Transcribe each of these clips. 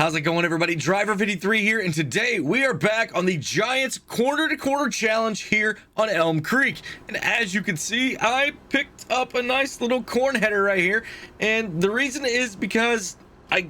How's it going, everybody? Driver 53 here, and today we are back on the Giants Corner to Corner Challenge here on Elm Creek. And as you can see, I picked up a nice little corn header right here, and the reason is because I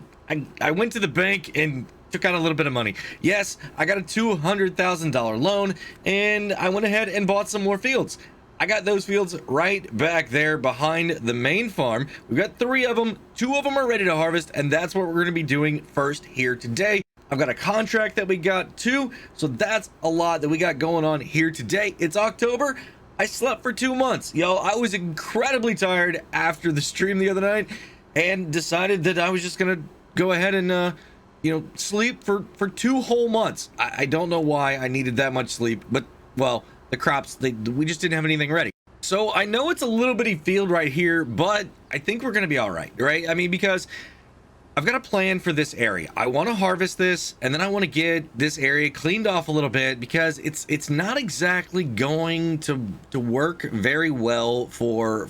went to the bank and took out a little bit of money. Yes, I got a $200,000 loan, and I went ahead and bought some more fields. I got those fields right back there behind the main farm. We've got 3 of them. 2 of them are ready to harvest, and that's what we're going to be doing first here today. I've got a contract that we got too, so that's a lot that we got going on here today. It's October. I slept for 2 months. Yo, I was incredibly tired after the stream the other night and decided that I was just going to go ahead and sleep for 2 whole months. I don't know why I needed that much sleep, but well, the crops, we just didn't have anything ready. So I know it's a little bitty field right here, but I think we're going to be all right? I mean, because I've got a plan for this area. I want to harvest this, and then I want to get this area cleaned off a little bit because it's not exactly going to work very well for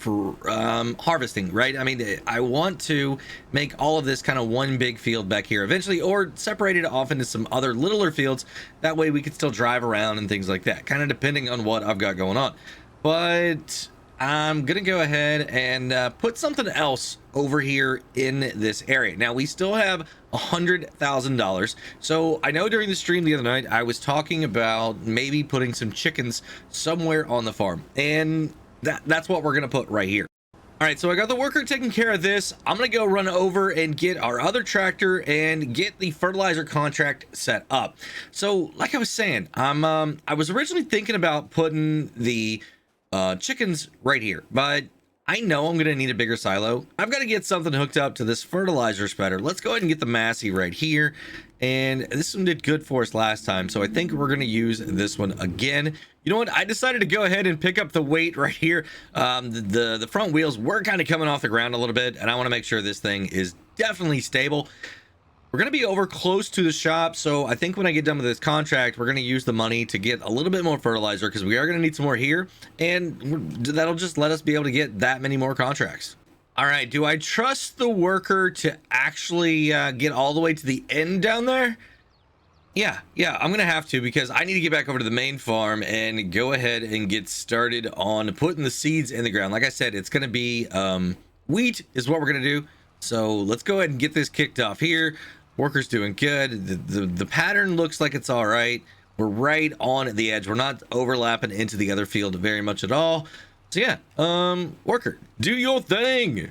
harvesting, right? I mean, I want to make all of this kind of one big field back here eventually, or separate it off into some other littler fields. That way we could still drive around and things like that, kind of depending on what I've got going on. But I'm gonna go ahead and put something else over here in this area. Now we still have $100,000. So I know during the stream the other night I was talking about maybe putting some chickens somewhere on the farm, and that's what we're gonna put right here. All right, so I got the worker taking care of this. I'm gonna go run over and get our other tractor and get the fertilizer contract set up. So like I was saying, I was originally thinking about putting the chickens right here, but I know I'm gonna need a bigger silo. I've got to get something hooked up to this fertilizer spreader. Let's go ahead and get the Massey right here, and this one did good for us last time, so I think we're gonna use this one again. You know what, I decided to go ahead and pick up the weight right here. The front wheels were kind of coming off the ground a little bit, and I want to make sure this thing is definitely stable. We're going to be over close to the shop, so I think when I get done with this contract, we're going to use the money to get a little bit more fertilizer, because we are going to need some more here, and that'll just let us be able to get that many more contracts. All right, do I trust the worker to actually get all the way to the end down there? Yeah, I'm going to have to, because I need to get back over to the main farm and go ahead and get started on putting the seeds in the ground. Like I said, it's going to be wheat is what we're going to do. So let's go ahead and get this kicked off here. Worker's doing good. The pattern looks like it's all right. We're right on the edge. We're not overlapping into the other field very much at all. So yeah, worker, do your thing.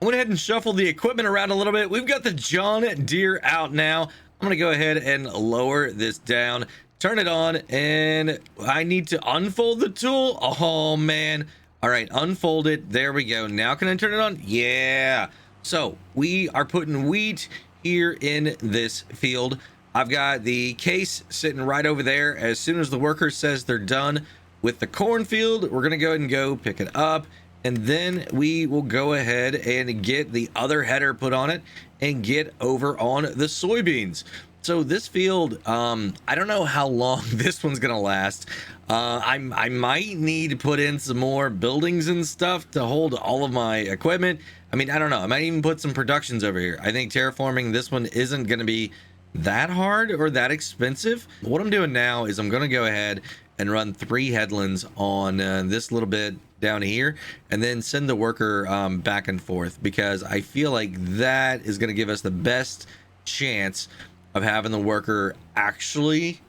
I went ahead and shuffled the equipment around a little bit. We've got the John Deere out now. I'm gonna go ahead and lower this down, turn it on, and I need to unfold the tool. Oh man. All right, unfold it. There we go. Now can I turn it on? Yeah. So we are putting wheat here in this field. I've got the case sitting right over there. As soon as the worker says they're done with the cornfield, we're gonna go ahead and go pick it up, and then we will go ahead and get the other header put on it and get over on the soybeans. So this field, I don't know how long this one's gonna last. I might need to put in some more buildings and stuff to hold all of my equipment. I mean, I don't know. I might even put some productions over here. I think terraforming this one isn't going to be that hard or that expensive. What I'm doing now is I'm going to go ahead and run 3 headlands on this little bit down here, and then send the worker back and forth, because I feel like that is going to give us the best chance of having the worker actually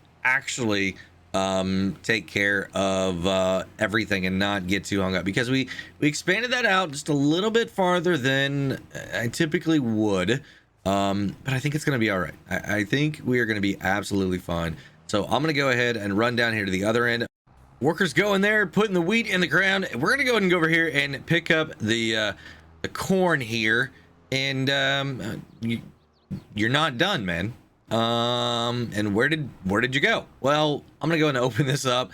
take care of everything and not get too hung up, because we expanded that out just a little bit farther than I typically would, but I think it's going to be all right. I think we are going to be absolutely fine. So I'm going to go ahead and run down here to the other end. Workers go in there, putting the wheat in the ground. We're going to go ahead and go over here and pick up the corn here, and you're not done, man. And where did you go? Well, I'm gonna go and open this up.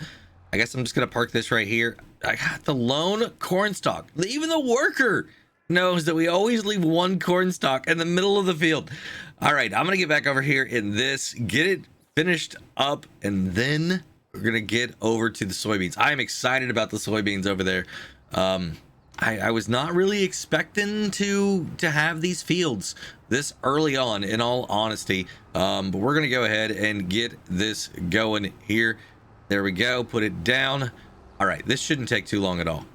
I guess I'm just gonna park this right here. I got the lone corn stalk. Even the worker knows that we always leave one corn stalk in the middle of the field. All right, I'm gonna get back over here in this, get it finished up, and then we're gonna get over to the soybeans. I am excited about the soybeans over there. I was not really expecting to have these fields this early on, in all honesty. But we're gonna go ahead and get this going here. There we go. Put it down. All right, this shouldn't take too long at all.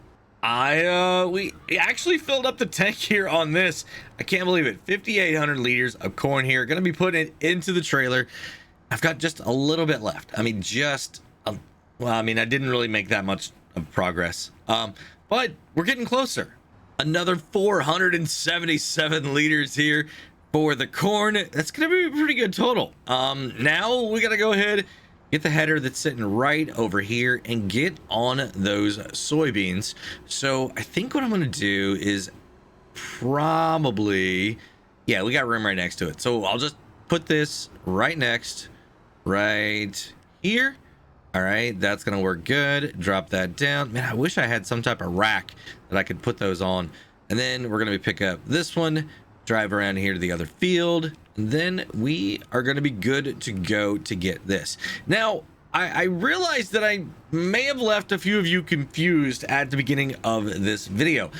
We actually filled up the tank here on this. I can't believe it. 5,800 liters of corn here. Gonna be putting it into the trailer. I've got just a little bit left. I mean, well, I mean, I didn't really make that much of progress. But we're getting closer. Another 477 liters here for the corn. That's gonna be a pretty good total. Now we gotta go ahead, get the header that's sitting right over here and get on those soybeans. So I think what I'm gonna do is probably, yeah, we got room right next to it. So I'll just put this right next, right here. All right, that's gonna work good. Drop that down. Man, I wish I had some type of rack that I could put those on. And then we're gonna pick up this one, drive around here to the other field, and then we are gonna be good to go to get this. Now, I realized that I may have left a few of you confused at the beginning of this video.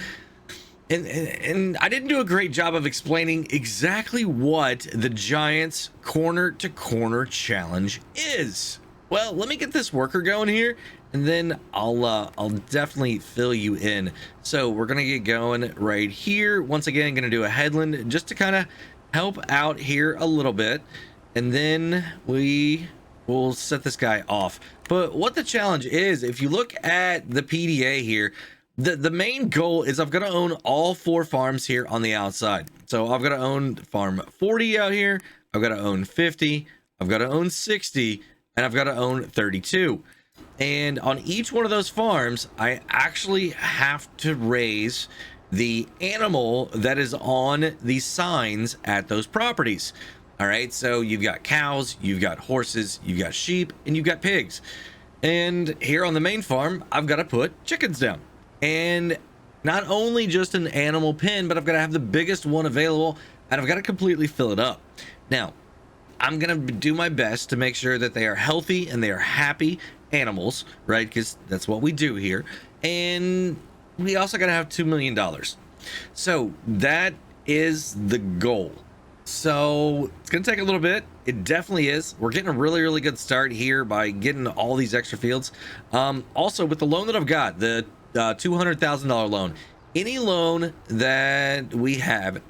And I didn't do a great job of explaining exactly what the Giants corner to corner challenge is. Well, let me get this worker going here, and then I'll definitely fill you in. So we're gonna get going right here. Once again, gonna do a headland just to kind of help out here a little bit, and then we will set this guy off. But what the challenge is, if you look at the PDA here, the main goal is I've got to own all 4 farms here on the outside. So I've got to own farm 40 out here, I've got to own 50, I've got to own 60, and I've got to own 32. And on each one of those farms, I actually have to raise the animal that is on the signs at those properties. All right, so you've got cows, you've got horses, you've got sheep, and you've got pigs. And here on the main farm, I've got to put chickens down. And not only just an animal pen, but I've got to have the biggest one available, and I've got to completely fill it up. Now, I'm gonna do my best to make sure that they are healthy and they are happy animals, right? Because that's what we do here. And we also gotta have $2 million. So that is the goal. So it's gonna take a little bit. It definitely is. We're getting a really good start here by getting all these extra fields. Also, with the loan that I've got, the $200,000 loan, any loan that we have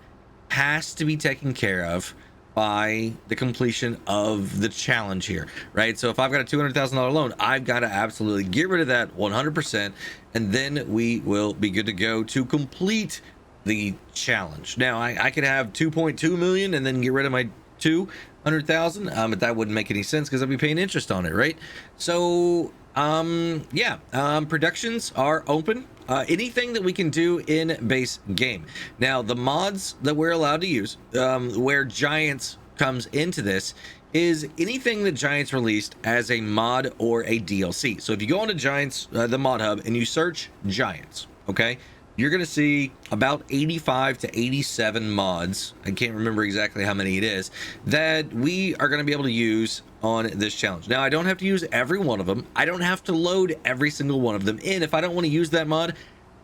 has to be taken care of by the completion of the challenge here, right? So if I've got a $200,000 loan, I've got to absolutely get rid of that 100%, and then we will be good to go to complete the challenge. Now, I could have 2.2 million and then get rid of my 200,000, but that wouldn't make any sense because I'd be paying interest on it, right? So productions are open. Anything that we can do in base game. Now, the mods that we're allowed to use, where Giants comes into this, is anything that Giants released as a mod or a DLC. So if you go onto Giants, the mod hub, and you search Giants, okay, you're going to see about 85 to 87 mods. I can't remember exactly how many it is that we are going to be able to use on this challenge. Now, I don't have to use every one of them. I don't have to load every single one of them in. If I don't want to use that mod,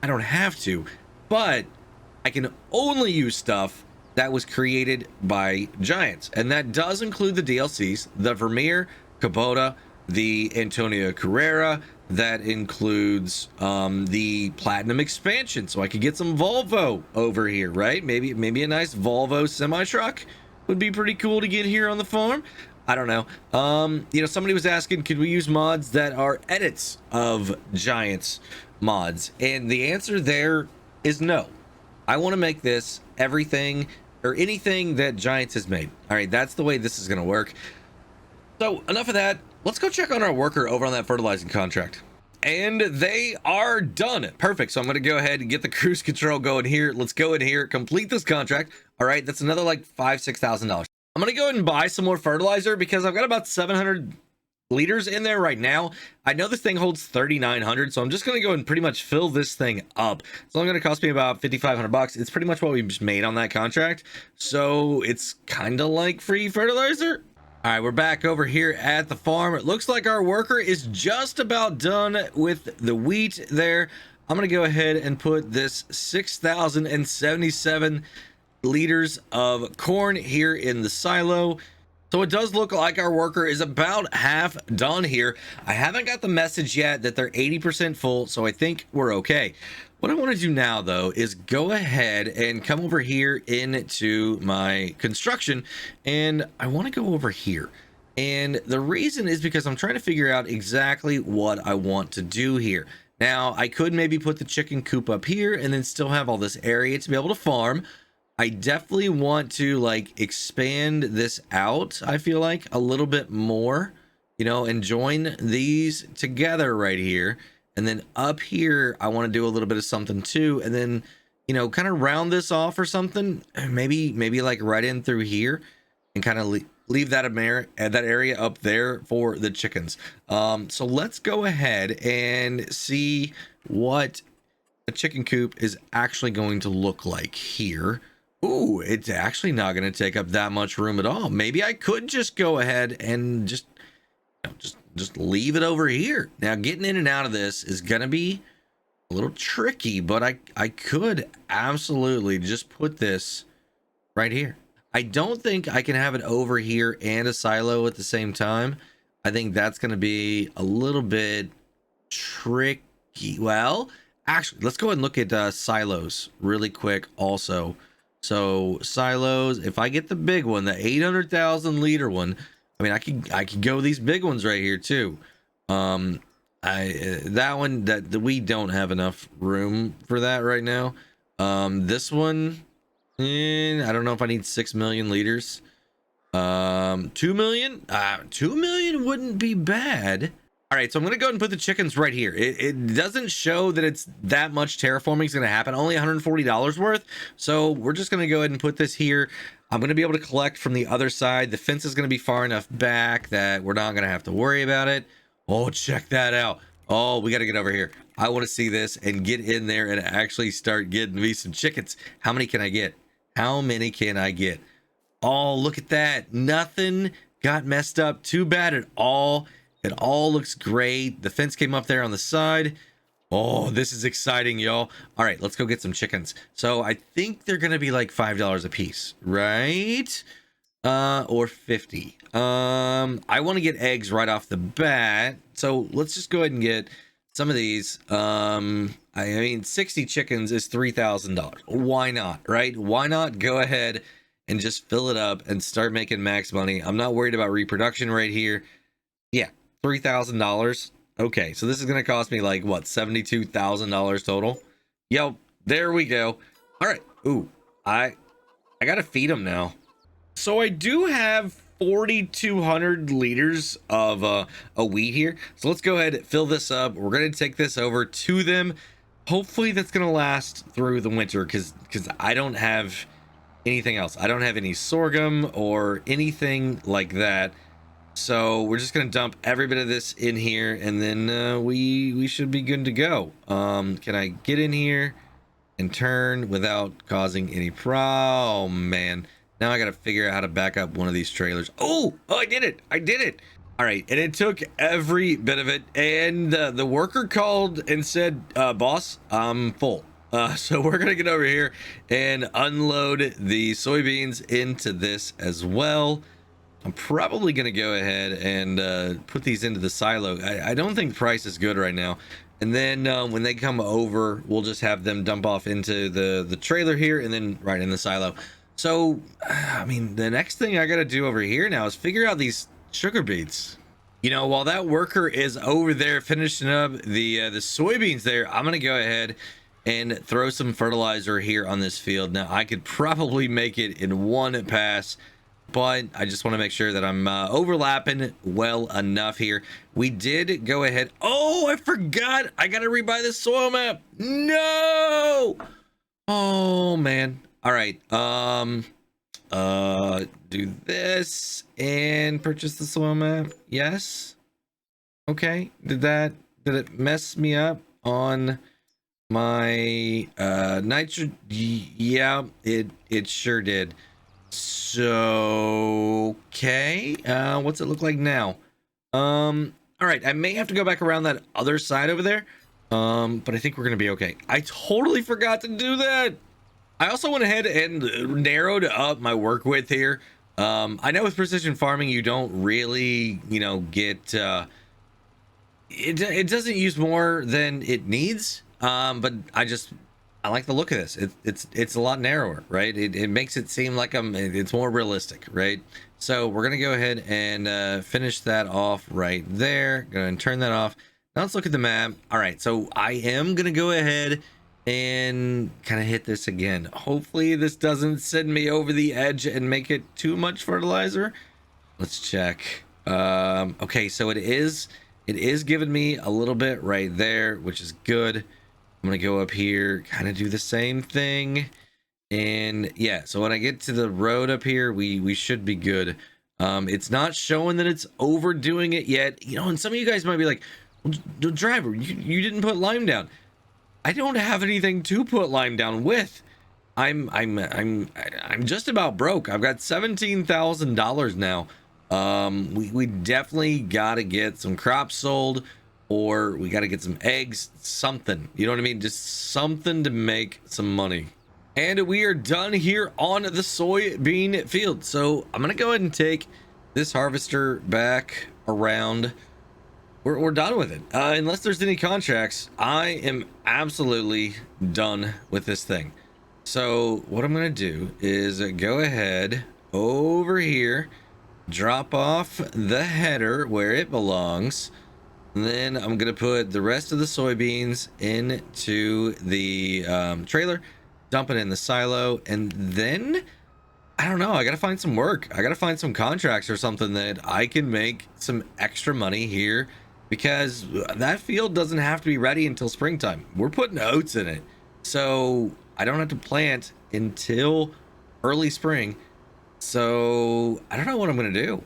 I don't have to, but I can only use stuff that was created by Giants. And that does include the DLCs, the Vermeer, Kubota, the Antonio Carrera. That includes the Platinum expansion, so I could get some Volvo over here, right? Maybe a nice Volvo semi-truck would be pretty cool to get here on the farm. I don't know. You know, somebody was asking, could we use mods that are edits of Giants mods? And the answer there is no. I want to make this everything or anything that Giants has made. All right, that's the way this is going to work. So enough of that. Let's go check on our worker over on that fertilizing contract. And they are done. Perfect. So I'm going to go ahead and get the cruise control going here. Let's go in here, complete this contract. All right, that's another like $5,000-$6,000. I'm going to go ahead and buy some more fertilizer because I've got about 700 liters in there right now. I know this thing holds 3,900, so I'm just going to go and pretty much fill this thing up. It's only going to cost me about 5,500 bucks. It's pretty much what we just made on that contract. So it's kind of like free fertilizer. All right, we're back over here at the farm. It looks like our worker is just about done with the wheat there. I'm gonna go ahead and put this 6,077 liters of corn here in the silo. So it does look like our worker is about half done here. I haven't got the message yet that they're 80% full, so I think we're okay. What I want to do now, though, is go ahead and come over here into my construction, and I want to go over here. And the reason is because I'm trying to figure out exactly what I want to do here. Now, I could maybe put the chicken coop up here and then still have all this area to be able to farm. I definitely want to like expand this out, I feel like, a little bit more, you know, and join these together right here. And then up here, I want to do a little bit of something too. And then, you know, kind of round this off or something, maybe like right in through here and kind of leave that area up there for the chickens. So let's go ahead and see what a chicken coop is actually going to look like here. Ooh, it's actually not going to take up that much room at all. Maybe I could just go ahead and just leave it over here. Now, getting in and out of this is going to be a little tricky, but I could absolutely just put this right here. I don't think I can have it over here and a silo at the same time. I think that's going to be a little bit tricky. Well, actually, let's go ahead and look at silos really quick also. So silos, if I get the big one, the 800,000 liter one, I mean, I could go these big ones right here too. That one that we don't have enough room for that right now. This one, I don't know if I need 6 million liters. 2 million, 2 million wouldn't be bad. All right, so I'm gonna go ahead and put the chickens right here. It doesn't show that it's that much terraforming is gonna happen, only $140 worth. So we're just gonna go ahead and put this here. I'm gonna be able to collect from the other side. The fence is gonna be far enough back that we're not gonna have to worry about it. Oh, check that out. Oh, we gotta get over here. I wanna see this and get in there and actually start getting me some chickens. How many can I get? How many can I get? Oh, look at that. Nothing got messed up too bad at all. It all looks great. The fence came up there on the side. Oh, this is exciting, y'all. All right, let's go get some chickens. So I think they're gonna be like $5 a piece, right? Or 50. I want to get eggs right off the bat. So let's just go ahead and get some of these. I mean, 60 chickens is $3,000. Why not, right? Why not go ahead and just fill it up and start making max money? I'm not worried about reproduction right here. Yeah. $3,000. Okay, so this is gonna cost me like what, $72,000 total. Yo, there we go. All right. Ooh, I gotta feed them now. So I do have 4,200 liters of a wheat here. So let's go ahead and fill this up. We're gonna take this over to them. Hopefully that's gonna last through the winter because I don't have anything else. I don't have any sorghum or anything like that. So we're just gonna dump every bit of this in here, and then we should be good to go. Can I get in here and turn without causing any problem? Oh man, now I gotta figure out how to back up one of these trailers. Oh, I did it. All right, and it took every bit of it, and the worker called and said, boss, I'm full. So we're gonna get over here and unload the soybeans into this as well. I'm probably going to go ahead and put these into the silo. I don't think the price is good right now. And then when they come over, we'll just have them dump off into the trailer here and then right in the silo. So, I mean, the next thing I got to do over here now is figure out these sugar beets. You know, while that worker is over there finishing up the soybeans there, I'm going to go ahead and throw some fertilizer here on this field. Now, I could probably make it in one pass, but I just want to make sure that I'm overlapping well enough here. We did go ahead. Oh, I forgot. I got to rebuy the soil map. No. Oh, man. All right. Do this and purchase the soil map. Yes. Okay. Did it mess me up on my nitrogen? Yeah, it sure did. So okay, what's it look like now? All right, I may have to go back around that other side over there, But I think we're gonna be okay. I totally forgot to do that. I also went ahead and narrowed up my work width here. I know with precision farming, you don't really, you know, get it doesn't use more than it needs. But I like the look of this. It's a lot narrower, right? It makes it seem like it's more realistic, right? So we're gonna go ahead and finish that off right there. Go ahead and turn that off. Now let's look at the map. All right, so I am gonna go ahead and kind of hit this again. Hopefully this doesn't send me over the edge and make it too much fertilizer. Let's check. Okay, so it is giving me a little bit right there, which is good. I'm gonna go up here, kind of do the same thing, and yeah, so when I get to the road up here, we should be good. It's not showing that it's overdoing it yet, you know, and some of you guys might be like, well, driver, you didn't put lime down. I don't have anything to put lime down with. I'm just about broke. I've got $17,000 now. We definitely got to get some crops sold, or we got to get some eggs, something, you know what I mean? Just something to make some money. And we are done here on the soybean field. So I'm going to go ahead and take this harvester back around. We're done with it. Unless there's any contracts, I am absolutely done with this thing. So what I'm going to do is go ahead over here, drop off the header where it belongs. Then I'm going to put the rest of the soybeans into the trailer, dump it in the silo, and then I don't know, I got to find some work. I got to find some contracts or something that I can make some extra money here, because that field doesn't have to be ready until springtime. We're putting oats in it, so I don't have to plant until early spring. So I don't know what I'm going to do.